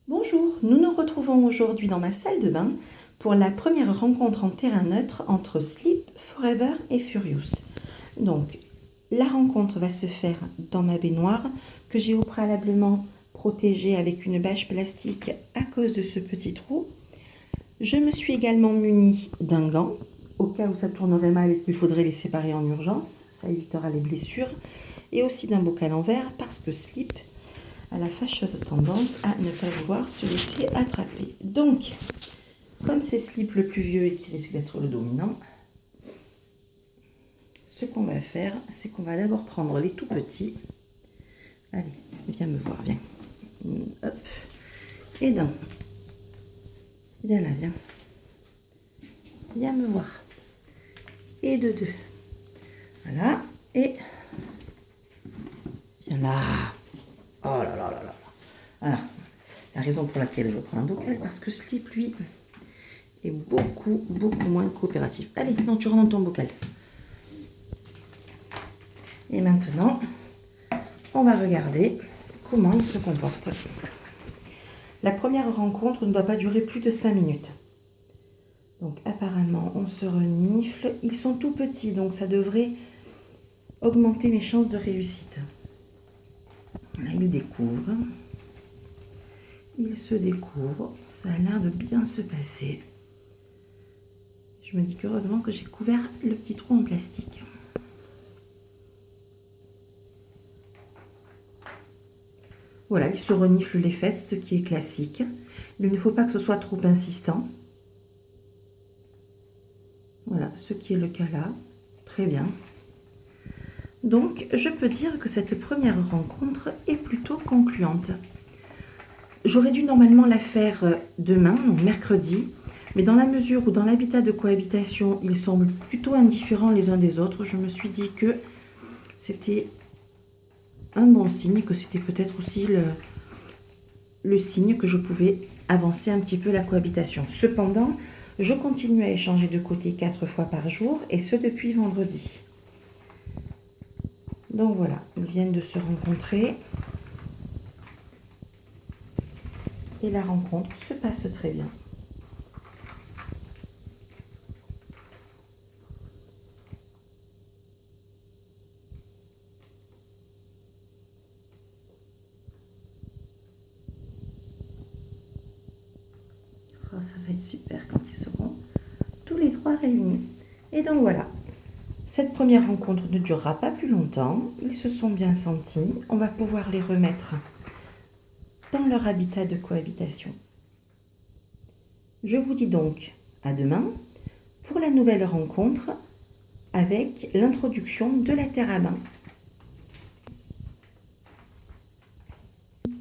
Bonjour, nous nous retrouvons aujourd'hui dans ma salle de bain pour la première rencontre en terrain neutre entre Sleep, Forever et Furious. Donc, la rencontre va se faire dans ma baignoire que j'ai au préalablement protégée avec une bâche plastique à cause de ce petit trou. Je me suis également munie d'un gant au cas où ça tournerait mal et qu'il faudrait les séparer en urgence, ça évitera les blessures, et aussi d'un bocal en verre parce que Sleep a la fâcheuse tendance à ne pas vouloir se laisser attraper. Donc, comme c'est Sleep le plus vieux et qui risque d'être le dominant, ce qu'on va faire, c'est qu'on va d'abord prendre les tout petits. Allez, viens me voir, viens. Hop. Et donc, viens là, viens. Viens me voir. Et de deux. Voilà. Et viens là. Oh là là là là. Voilà. La raison pour laquelle je prends un bocal, parce que Sleep, lui, est beaucoup moins coopératif. Allez, non, tu rentres dans ton bocal. Et maintenant, on va regarder comment il se comporte. La première rencontre ne doit pas durer plus de 5 minutes. Donc apparemment, on se renifle. Ils sont tout petits, donc ça devrait augmenter mes chances de réussite. Là, il découvre. Il se découvre. Ça a l'air de bien se passer. Je me dis qu'heureusement que j'ai couvert le petit trou en plastique. Voilà, il se renifle les fesses, ce qui est classique. Il ne faut pas que ce soit trop insistant. Voilà, ce qui est le cas là. Très bien. Donc, je peux dire que cette première rencontre est plutôt concluante. J'aurais dû normalement la faire demain, donc mercredi, mais dans la mesure où dans l'habitat de cohabitation, ils semblent plutôt indifférents les uns des autres, je me suis dit que c'était un bon signe, que c'était peut-être aussi le signe que je pouvais avancer un petit peu la cohabitation. Cependant, je continue à échanger de côté 4 fois par jour, et ce depuis vendredi. Donc voilà, ils viennent de se rencontrer. Et la rencontre se passe très bien. Oh, ça va être super quand ils seront tous les trois réunis. Et donc voilà, cette première rencontre ne durera pas plus longtemps. Ils se sont bien sentis. On va pouvoir les remettre dans leur habitat de cohabitation. Je vous dis donc à demain pour la nouvelle rencontre avec l'introduction de la terre à bain.